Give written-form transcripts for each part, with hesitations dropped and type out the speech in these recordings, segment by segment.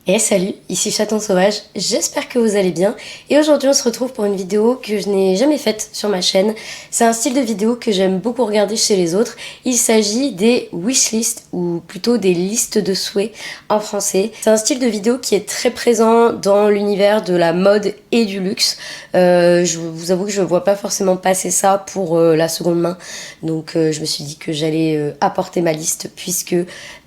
Et salut, ici Chaton Sauvage, j'espère que vous allez bien et aujourd'hui on se retrouve pour une vidéo que je n'ai jamais faite sur ma chaîne. C'est un style de vidéo que j'aime beaucoup regarder chez les autres. Il s'agit des wishlists ou plutôt des listes de souhaits en français. C'est un style de vidéo qui est très présent dans l'univers de la mode et du luxe. Je vous avoue que je ne vois pas forcément passer ça pour la seconde main. Donc je me suis dit que j'allais apporter ma liste puisque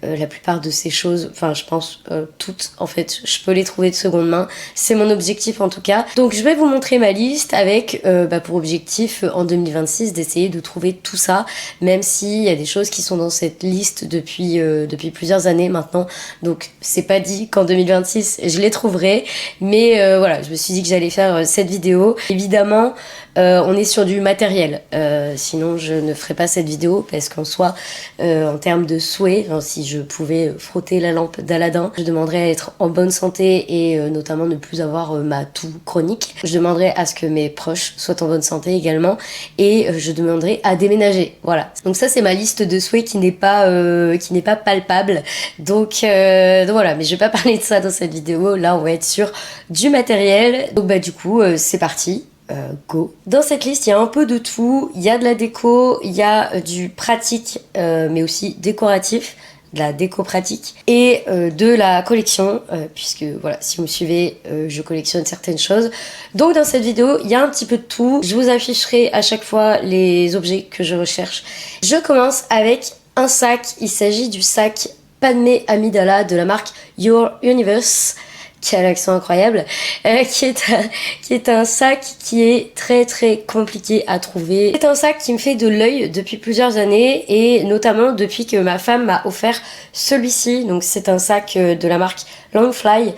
la plupart de ces choses, enfin je pense toutes en fait, je peux les trouver de seconde main. C'est mon objectif en tout cas. Donc je vais vous montrer ma liste avec pour objectif en 2026 d'essayer de trouver tout ça, même s'il y a des choses qui sont dans cette liste depuis plusieurs années maintenant. Donc c'est pas dit qu'en 2026 je les trouverai, mais voilà, je me suis dit que j'allais faire cette vidéo. Évidemment, on est sur du matériel, sinon je ne ferai pas cette vidéo parce qu'en soi, en termes de souhaits, si je pouvais frotter la lampe d'Aladin, je demanderais à être en bonne santé et notamment ne plus avoir ma toux chronique. Je demanderais à ce que mes proches soient en bonne santé également et je demanderais à déménager. Voilà. Donc ça c'est ma liste de souhaits qui n'est pas palpable. Donc voilà, mais je vais pas parler de ça dans cette vidéo. Là on va être sur du matériel. Donc du coup c'est parti. Go. Dans cette liste, il y a un peu de tout. Il y a de la déco, il y a du pratique, mais aussi décoratif, de la déco pratique et de la collection, puisque voilà, si vous me suivez, je collectionne certaines choses. Donc dans cette vidéo, il y a un petit peu de tout. Je vous afficherai à chaque fois les objets que je recherche. Je commence avec un sac. Il s'agit du sac Padmé Amidala de la marque Your Universe, qui a l'accent incroyable, qui est un sac qui est très très compliqué à trouver. C'est un sac qui me fait de l'œil depuis plusieurs années et notamment depuis que ma femme m'a offert celui-ci. Donc c'est un sac de la marque Longfly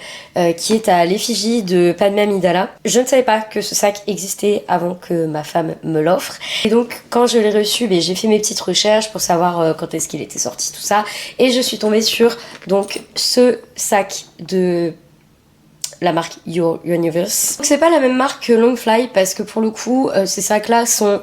qui est à l'effigie de Padmé Amidala. Je ne savais pas que ce sac existait avant que ma femme me l'offre. Et donc quand je l'ai reçu, j'ai fait mes petites recherches pour savoir quand est-ce qu'il était sorti, tout ça. Et je suis tombée sur donc ce sac de la marque Your Universe. Donc c'est pas la même marque que Longfly parce que pour le coup ces sacs là sont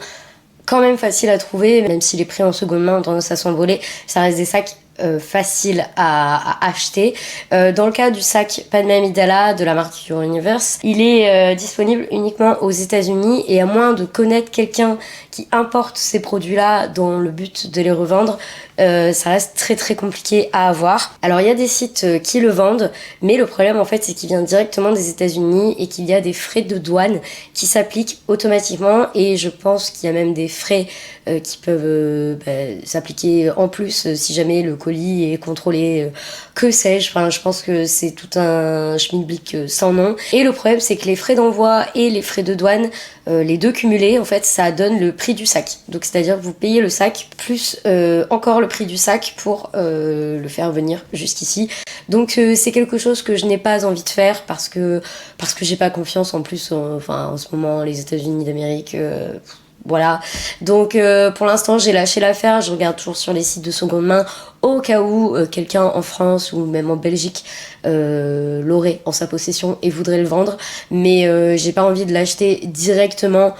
quand même faciles à trouver, même si les prix en seconde main ont tendance à s'envoler, ça reste des sacs facile à acheter. Dans le cas du sac Padmé Amidala de la marque Your Universe, il est disponible uniquement aux États-Unis et à moins de connaître quelqu'un qui importe ces produits-là dans le but de les revendre, ça reste très très compliqué à avoir. Alors il y a des sites qui le vendent, mais le problème en fait c'est qu'il vient directement des États-Unis et qu'il y a des frais de douane qui s'appliquent automatiquement et je pense qu'il y a même des frais qui peuvent s'appliquer en plus si jamais le colis est contrôlé, que sais-je. Enfin, je pense que c'est tout un schmilblick sans nom. Et le problème, c'est que les frais d'envoi et les frais de douane, les deux cumulés, en fait, ça donne le prix du sac. Donc, c'est-à-dire que vous payez le sac plus encore le prix du sac pour le faire venir jusqu'ici. Donc, c'est quelque chose que je n'ai pas envie de faire parce que j'ai pas confiance en plus. En ce moment, les États-Unis d'Amérique. Voilà, donc pour l'instant j'ai lâché l'affaire, je regarde toujours sur les sites de seconde main au cas où quelqu'un en France ou même en Belgique l'aurait en sa possession et voudrait le vendre, mais j'ai pas envie de l'acheter directement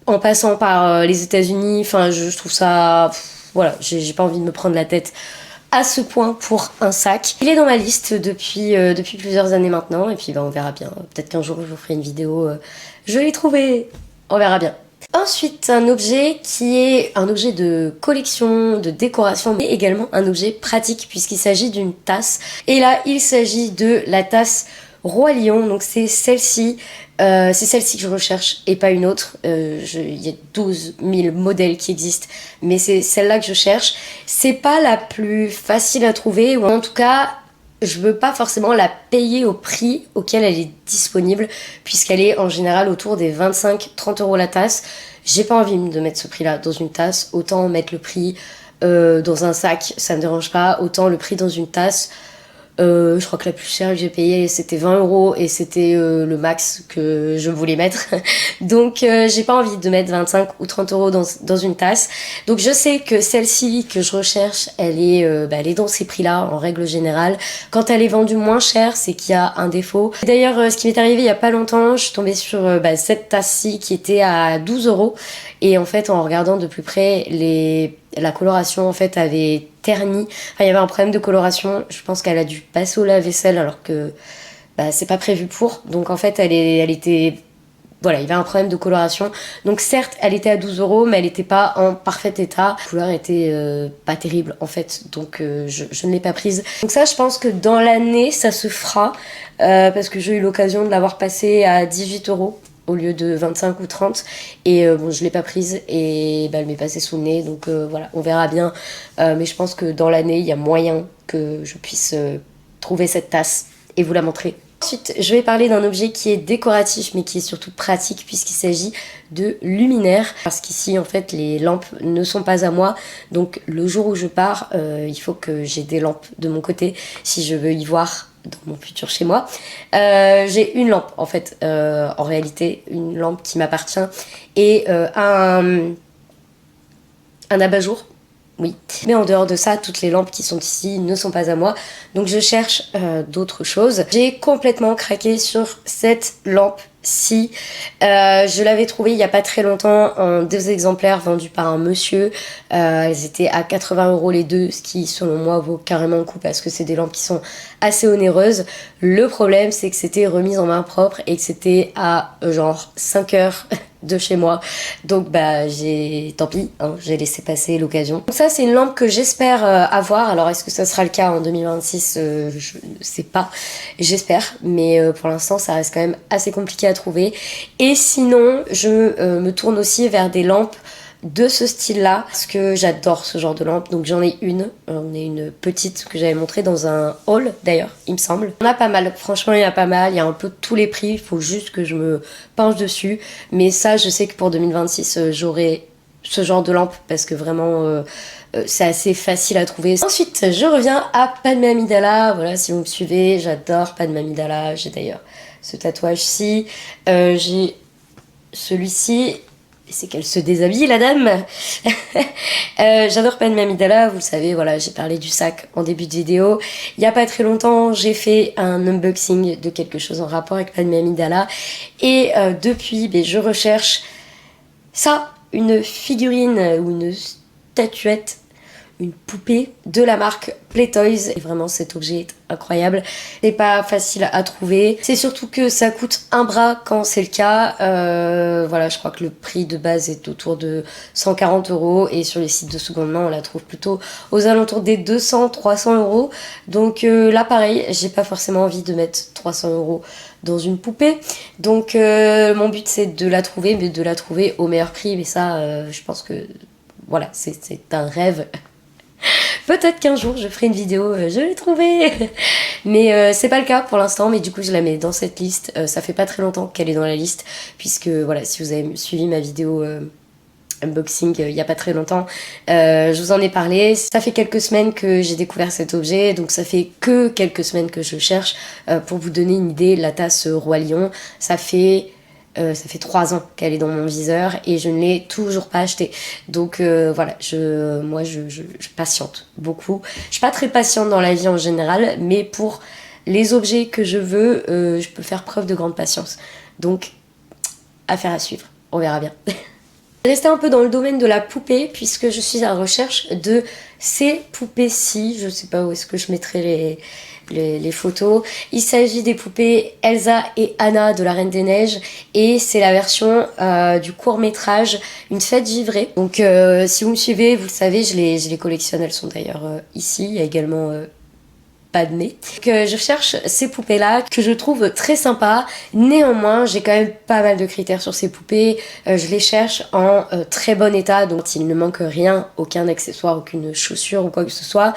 en passant par les États-Unis. Enfin je trouve ça, voilà, j'ai pas envie de me prendre la tête à ce point pour un sac. Il est dans ma liste depuis plusieurs années maintenant et puis on verra bien, peut-être qu'un jour je vous ferai une vidéo, je l'ai trouvé. On verra bien. Ensuite, un objet qui est un objet de collection, de décoration, mais également un objet pratique puisqu'il s'agit d'une tasse. Et là, il s'agit de la tasse Roi Lion. Donc c'est celle-ci que je recherche et pas une autre. Il y a 12 000 modèles qui existent, mais c'est celle-là que je cherche. C'est pas la plus facile à trouver, ou en tout cas, je veux pas forcément la payer au prix auquel elle est disponible puisqu'elle est en général autour des 25-30 € la tasse. J'ai pas envie de mettre ce prix-là dans une tasse, autant mettre le prix dans un sac, ça me dérange pas, autant le prix dans une tasse. Je crois que la plus chère que j'ai payée c'était 20 € et c'était le max que je voulais mettre. Donc j'ai pas envie de mettre 25 ou 30 € dans une tasse. Donc je sais que celle-ci que je recherche, elle est dans ces prix-là en règle générale. Quand elle est vendue moins cher, c'est qu'il y a un défaut. D'ailleurs, ce qui m'est arrivé il y a pas longtemps, je suis tombée sur cette tasse-ci qui était à 12 € et en fait en regardant de plus près La coloration en fait avait terni, enfin il y avait un problème de coloration, je pense qu'elle a dû passer au lave-vaisselle alors que bah, c'est pas prévu pour, donc en fait elle était... Voilà, il y avait un problème de coloration. Donc certes, elle était à 12 euros, mais elle n'était pas en parfait état. La couleur était pas terrible en fait, donc je ne l'ai pas prise. Donc ça, je pense que dans l'année, ça se fera, parce que j'ai eu l'occasion de l'avoir passée à 18 euros au lieu de 25 ou 30. Et bon, je l'ai pas prise et bah, elle m'est passée sous le nez, donc voilà, on verra bien. Mais je pense que dans l'année, il y a moyen que je puisse trouver cette tasse et vous la montrer. Ensuite, je vais parler d'un objet qui est décoratif mais qui est surtout pratique puisqu'il s'agit de luminaires. Parce qu'ici, en fait, les lampes ne sont pas à moi. Donc, le jour où je pars, il faut que j'ai des lampes de mon côté si je veux y voir dans mon futur chez moi. J'ai une lampe, en fait, en réalité, une lampe qui m'appartient et un abat-jour. Oui, mais en dehors de ça, toutes les lampes qui sont ici ne sont pas à moi, donc je cherche d'autres choses. J'ai complètement craqué sur cette lampe-ci. Je l'avais trouvée il n'y a pas très longtemps en 2 exemplaires vendus par un monsieur. Elles étaient à 80 euros les deux, ce qui selon moi vaut carrément le coup parce que c'est des lampes qui sont assez onéreuses. Le problème, c'est que c'était remis en main propre et que c'était à genre 5 heures de chez moi, donc bah tant pis, hein, j'ai laissé passer l'occasion. Donc ça, c'est une lampe que j'espère avoir. Alors est-ce que ça sera le cas en 2026? Je ne sais pas, j'espère, mais pour l'instant ça reste quand même assez compliqué à trouver. Et sinon, je me tourne aussi vers des lampes de ce style-là, parce que j'adore ce genre de lampe. Donc j'en ai une, petite que j'avais montrée dans un haul d'ailleurs, il me semble. Il y en a pas mal, franchement il y en a pas mal, il y a un peu de tous les prix, il faut juste que je me penche dessus. Mais ça, je sais que pour 2026, j'aurai ce genre de lampe, parce que vraiment c'est assez facile à trouver. Ensuite, je reviens à Padmé Amidala. Voilà, si vous me suivez, j'adore Padmé Amidala. J'ai d'ailleurs ce tatouage-ci, j'ai celui-ci. C'est qu'elle se déshabille, la dame. J'adore Padmé Amidala, vous le savez, voilà, j'ai parlé du sac en début de vidéo. Il y a pas très longtemps, j'ai fait un unboxing de quelque chose en rapport avec Padmé Amidala. Et depuis, je recherche ça, une figurine ou une statuette, une poupée de la marque Playtoys. Et vraiment, cet objet est incroyable. C'est pas facile à trouver. C'est surtout que ça coûte un bras quand c'est le cas. Voilà, je crois que le prix de base est autour de 140 euros. Et sur les sites de seconde main, on la trouve plutôt aux alentours des 200-300 euros. Donc là, pareil, j'ai pas forcément envie de mettre 300 euros dans une poupée. Donc mon but, c'est de la trouver, mais de la trouver au meilleur prix. Mais ça, je pense que voilà, c'est un rêve. Peut-être qu'un jour je ferai une vidéo, je l'ai trouvée. Mais c'est pas le cas pour l'instant, mais du coup je la mets dans cette liste. Ça fait pas très longtemps qu'elle est dans la liste, puisque voilà, si vous avez suivi ma vidéo unboxing il y a pas très longtemps, je vous en ai parlé. Ça fait quelques semaines que j'ai découvert cet objet, donc ça fait que quelques semaines que je cherche. Pour vous donner une idée, la tasse Roi Lion, ça fait 3 ans qu'elle est dans mon viseur et je ne l'ai toujours pas achetée. Donc voilà, moi je patiente beaucoup. Je suis pas très patiente dans la vie en général, mais pour les objets que je veux, je peux faire preuve de grande patience. Donc, affaire à suivre, on verra bien. Rester un peu dans le domaine de la poupée, puisque je suis à la recherche de ces poupées-ci. Je sais pas où est-ce que je mettrai les photos. Il s'agit des poupées Elsa et Anna de la Reine des Neiges, et c'est la version du court-métrage Une fête givrée. Donc si vous me suivez, vous le savez, je les collectionne. Elles sont d'ailleurs ici. Il y a également Padmé. Donc, je cherche ces poupées-là que je trouve très sympas. Néanmoins, j'ai quand même pas mal de critères sur ces poupées. Je les cherche en très bon état, donc il ne manque rien, aucun accessoire, aucune chaussure ou quoi que ce soit.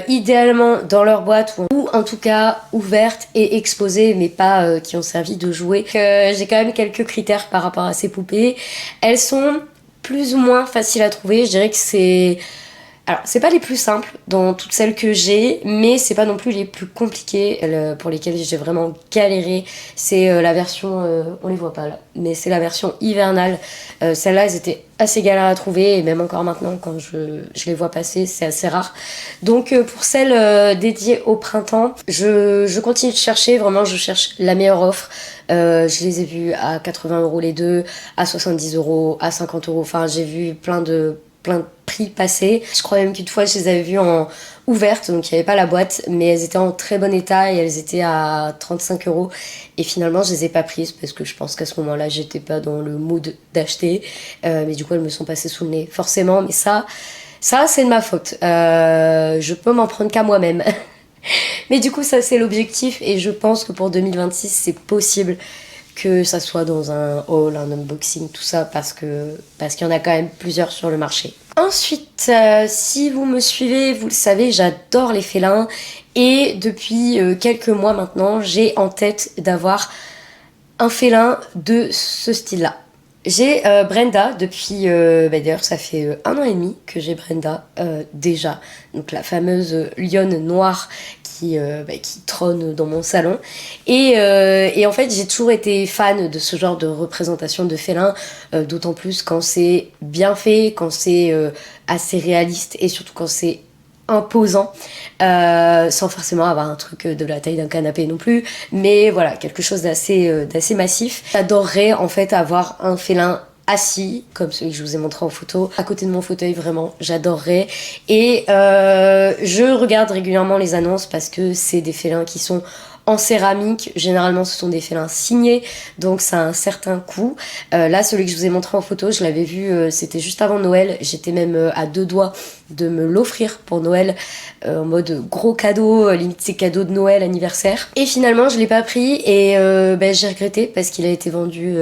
Idéalement dans leur boîte ou en tout cas ouvertes et exposées, mais pas qui ont servi de jouet. J'ai quand même quelques critères par rapport à ces poupées. Elles sont plus ou moins faciles à trouver. Je dirais que c'est... Alors, c'est pas les plus simples dans toutes celles que j'ai, mais c'est pas non plus les plus compliquées pour lesquelles j'ai vraiment galéré. C'est la version, on les voit pas là, mais c'est la version hivernale. Celles-là, elles étaient assez galères à trouver, et même encore maintenant, quand je les vois passer, c'est assez rare. Donc, pour celles dédiées au printemps, je continue de chercher, vraiment, je cherche la meilleure offre. Je les ai vues à 80 euros les deux, à 70 euros, à 50 euros. Enfin, j'ai vu plein de prix passé. Je crois même qu'une fois je les avais vues en ouvertes, donc il n'y avait pas la boîte, mais elles étaient en très bon état et elles étaient à 35 euros. Et finalement je les ai pas prises parce que je pense qu'à ce moment-là j'étais pas dans le mood d'acheter, mais du coup elles me sont passées sous le nez forcément. Mais ça c'est de ma faute, je peux m'en prendre qu'à moi-même. Mais du coup ça c'est l'objectif et je pense que pour 2026 c'est possible que ça soit dans un haul, un unboxing, tout ça, parce qu'il y en a quand même plusieurs sur le marché. Ensuite, si vous me suivez, vous le savez, j'adore les félins. Et depuis quelques mois maintenant, j'ai en tête d'avoir un félin de ce style-là. J'ai Brenda depuis, d'ailleurs ça fait 1 an et demi que j'ai Brenda déjà, donc la fameuse lionne noire qui trône dans mon salon. Et en fait j'ai toujours été fan de ce genre de représentation de félin, d'autant plus quand c'est bien fait, quand c'est assez réaliste et surtout quand c'est imposant, sans forcément avoir un truc de la taille d'un canapé non plus, mais voilà, quelque chose d'assez massif. J'adorerais en fait avoir un félin assis, comme celui que je vous ai montré en photo, à côté de mon fauteuil, vraiment, j'adorerais. Et je regarde régulièrement les annonces parce que c'est des félins qui sont en céramique, généralement ce sont des félins signés, donc ça a un certain coût. Là, celui que je vous ai montré en photo, je l'avais vu, c'était juste avant Noël, j'étais même à 2 doigts de me l'offrir pour Noël, en mode gros cadeau, limite c'est cadeau de Noël, anniversaire. Et finalement, je l'ai pas pris et j'ai regretté parce qu'il a été vendu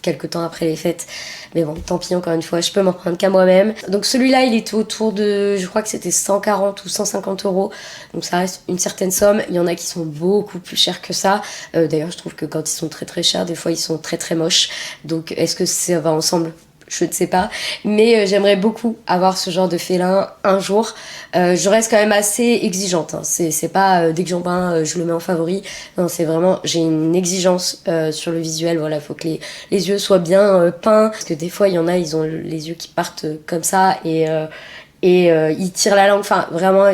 quelques temps après les fêtes. Mais bon, tant pis, encore une fois, je peux m'en prendre qu'à moi-même. Donc celui-là, il était autour de, je crois que c'était 140 ou 150 euros. Donc ça reste une certaine somme. Il y en a qui sont beaucoup plus chers que ça. D'ailleurs, je trouve que quand ils sont très très chers, des fois, ils sont très très moches. Donc est-ce que ça va ensemble ? Je ne sais pas, mais j'aimerais beaucoup avoir ce genre de félin un jour. Je reste quand même assez exigeante, hein. C'est pas dès que j'en peins, je le mets en favori. Non, c'est vraiment, j'ai une exigence sur le visuel. Voilà, faut que les yeux soient bien peints, parce que des fois il y en a, ils ont les yeux qui partent comme ça et ils tirent la langue. Enfin, vraiment,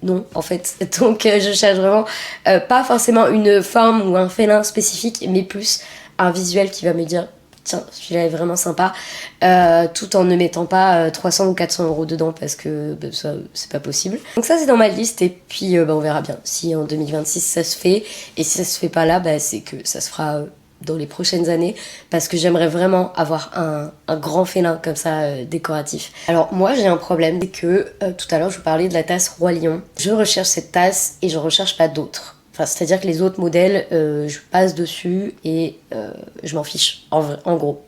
non, en fait. Donc je cherche vraiment pas forcément une forme ou un félin spécifique, mais plus un visuel qui va me dire tiens, celui-là est vraiment sympa, tout en ne mettant pas 300 ou 400 euros dedans parce que ça, c'est pas possible. Donc ça, c'est dans ma liste et puis on verra bien si en 2026 ça se fait. Et si ça se fait pas là, c'est que ça se fera dans les prochaines années parce que j'aimerais vraiment avoir un grand félin comme ça décoratif. Alors moi, j'ai un problème, c'est que tout à l'heure, je vous parlais de la tasse Roi Lion. Je recherche cette tasse et je recherche pas d'autres. Enfin, c'est-à-dire que les autres modèles, je passe dessus et je m'en fiche, en gros.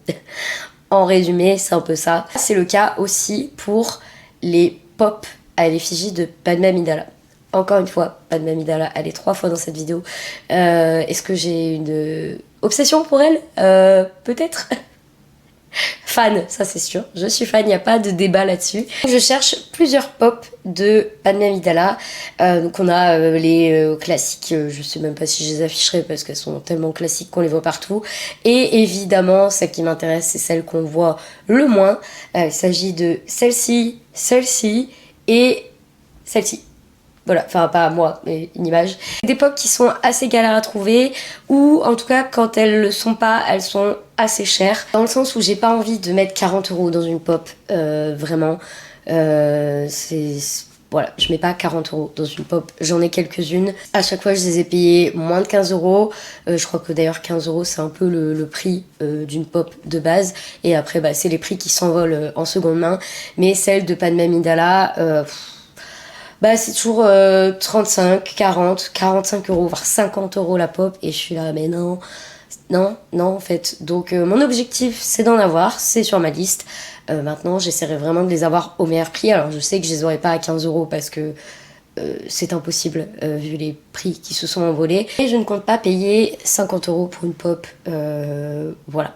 En résumé, c'est un peu ça. C'est le cas aussi pour les pop à l'effigie de Padmé Amidala. Encore une fois, Padmé Amidala, elle est 3 fois dans cette vidéo. Est-ce que j'ai une obsession pour elle ? Peut-être. Fan, ça c'est sûr, je suis fan, il n'y a pas de débat là-dessus. Je cherche plusieurs pop de Padmé Amidala. Donc on a les classiques, je sais même pas si je les afficherai parce qu'elles sont tellement classiques qu'on les voit partout. Et évidemment, celle qui m'intéresse, c'est celle qu'on voit le moins. Il s'agit de celle-ci, celle-ci et celle-ci. Voilà, enfin pas moi, mais une image. Des pop qui sont assez galères à trouver, ou en tout cas quand elles le sont pas, elles sont assez chères. Dans le sens où j'ai pas envie de mettre 40 euros dans une pop, vraiment. Voilà, je mets pas 40 euros dans une pop, j'en ai quelques-unes. À chaque fois, je les ai payées moins de 15 euros. Je crois que d'ailleurs 15 euros, c'est un peu le prix d'une pop de base. Et après, c'est les prix qui s'envolent en seconde main. Mais celle de Padmé Amidala, c'est toujours 35, 40, 45 euros, voire 50 euros la pop. Et je suis là, mais non, en fait. Donc mon objectif, c'est d'en avoir, c'est sur ma liste. Maintenant, j'essaierai vraiment de les avoir au meilleur prix. Alors je sais que je les aurai pas à 15 euros parce que c'est impossible vu les prix qui se sont envolés. Et je ne compte pas payer 50 euros pour une pop. Voilà.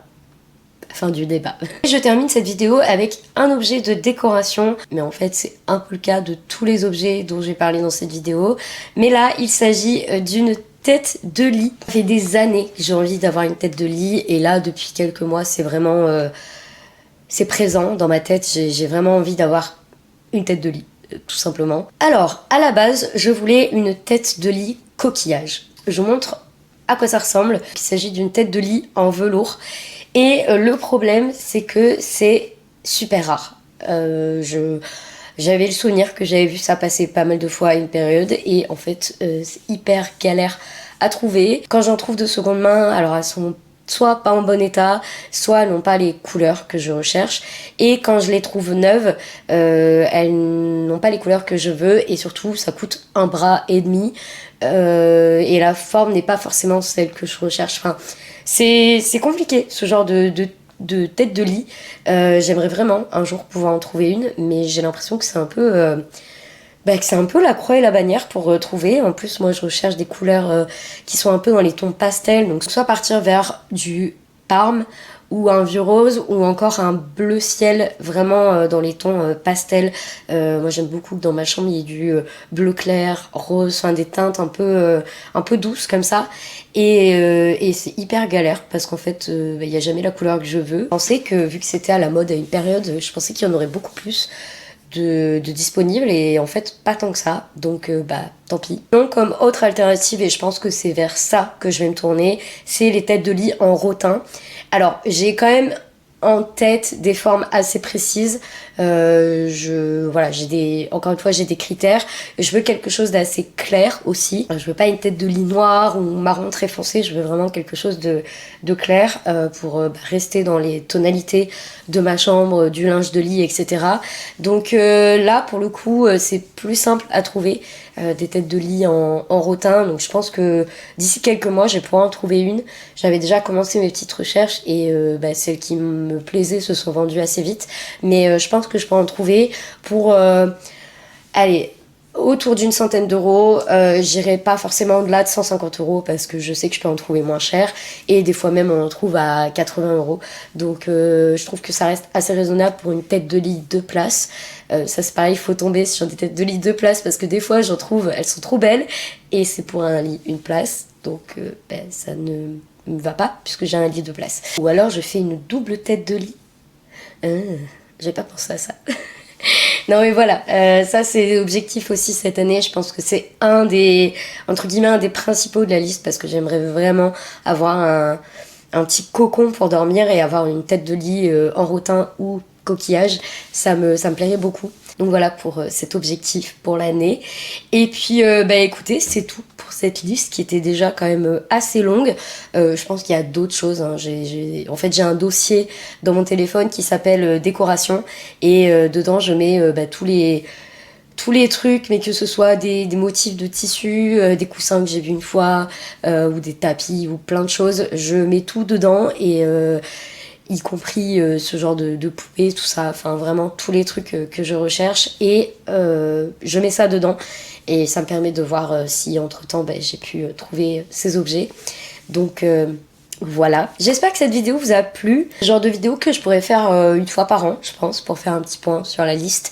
Fin du débat. Je termine cette vidéo avec un objet de décoration, mais en fait c'est un peu le cas de tous les objets dont j'ai parlé dans cette vidéo. Mais là, il s'agit d'une tête de lit. Ça fait des années que j'ai envie d'avoir une tête de lit et là, depuis quelques mois, c'est vraiment... c'est présent dans ma tête, j'ai vraiment envie d'avoir une tête de lit, tout simplement. Alors, à la base, je voulais une tête de lit coquillage. Je vous montre à quoi ça ressemble. Il s'agit d'une tête de lit en velours. Et le problème, c'est que c'est super rare. J'avais le souvenir que j'avais vu ça passer pas mal de fois à une période et en fait c'est hyper galère à trouver. Quand j'en trouve de seconde main, alors elles sont soit pas en bon état, soit elles n'ont pas les couleurs que je recherche. Et quand je les trouve neuves, elles n'ont pas les couleurs que je veux et surtout ça coûte 1,5 bras. Et la forme n'est pas forcément celle que je recherche. Enfin, c'est compliqué ce genre de tête de lit. J'aimerais vraiment un jour pouvoir en trouver une, mais j'ai l'impression que c'est un peu que c'est un peu la croix et la bannière pour trouver. En plus, moi, je recherche des couleurs qui sont un peu dans les tons pastels. Donc, soit partir vers du parme ou un vieux rose ou encore un bleu ciel vraiment dans les tons pastels. Moi, j'aime beaucoup que dans ma chambre, il y ait du bleu clair, rose, enfin des teintes un peu douces comme ça. Et c'est hyper galère parce qu'en fait, il n'y a jamais la couleur que je veux. Je pensais que vu que c'était à la mode à une période, je pensais qu'il y en aurait beaucoup plus de disponibles et en fait pas tant que ça, donc tant pis. Donc comme autre alternative, et je pense que c'est vers ça que je vais me tourner, c'est les têtes de lit en rotin. Alors j'ai quand même en tête des formes assez précises. Voilà, encore une fois, j'ai des critères. Je veux quelque chose d'assez clair aussi. Je veux pas une tête de lit noire ou marron très foncé. Je veux vraiment quelque chose de clair pour rester dans les tonalités de ma chambre, du linge de lit, etc. Donc là, pour le coup, c'est plus simple à trouver. Des têtes de lit en rotin, donc je pense que d'ici quelques mois je vais pouvoir en trouver une. J'avais déjà commencé mes petites recherches et celles qui me plaisaient se sont vendues assez vite, mais je pense que je peux en trouver pour allez, autour d'une centaine d'euros. J'irai pas forcément au-delà de 150 euros parce que je sais que je peux en trouver moins cher et des fois même on en trouve à 80 euros, donc je trouve que ça reste assez raisonnable pour une tête de lit 2 places. Ça c'est pareil, il faut tomber sur des têtes de lit 2 places parce que des fois j'en trouve, elles sont trop belles et c'est pour un lit 1 place, donc ça ne me va pas puisque j'ai un lit 2 places. Ou alors je fais une double tête de lit. J'ai pas pensé à ça. Non mais voilà, ça c'est l'objectif aussi cette année. Je pense que c'est entre guillemets, un des principaux de la liste parce que j'aimerais vraiment avoir un petit cocon pour dormir et avoir une tête de lit en rotin ou coquillage. Ça me plairait beaucoup. Donc voilà pour cet objectif pour l'année. Et puis écoutez, c'est tout pour cette liste qui était déjà quand même assez longue. Je pense qu'il y a d'autres choses, hein. En fait j'ai un dossier dans mon téléphone qui s'appelle décoration et dedans je mets tous les trucs, mais que ce soit des motifs de tissu, des coussins que j'ai vus une fois, ou des tapis, ou plein de choses, je mets tout dedans et y compris ce genre de poupées, tout ça, enfin vraiment tous les trucs que je recherche et je mets ça dedans et ça me permet de voir si entre temps j'ai pu trouver ces objets. Donc voilà, j'espère que cette vidéo vous a plu, genre de vidéo que je pourrais faire une fois par an je pense, pour faire un petit point sur la liste.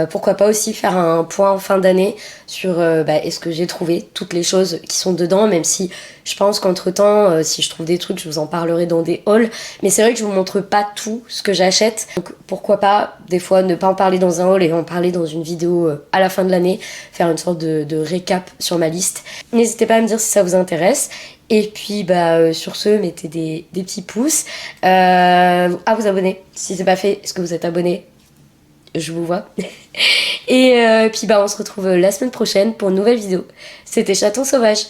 Pourquoi pas aussi faire un point en fin d'année sur est-ce que j'ai trouvé toutes les choses qui sont dedans, même si je pense qu'entre temps si je trouve des trucs je vous en parlerai dans des hauls, mais c'est vrai que je vous montre pas tout ce que j'achète, donc pourquoi pas des fois ne pas en parler dans un haul et en parler dans une vidéo à la fin de l'année, faire une sorte de récap sur ma liste. N'hésitez pas à me dire si ça vous intéresse. Et puis sur ce, mettez des petits pouces, à vous abonner si c'est pas fait. Est-ce que vous êtes abonné? Je vous vois. Et puis on se retrouve la semaine prochaine pour une nouvelle vidéo. C'était Chaton Sauvage.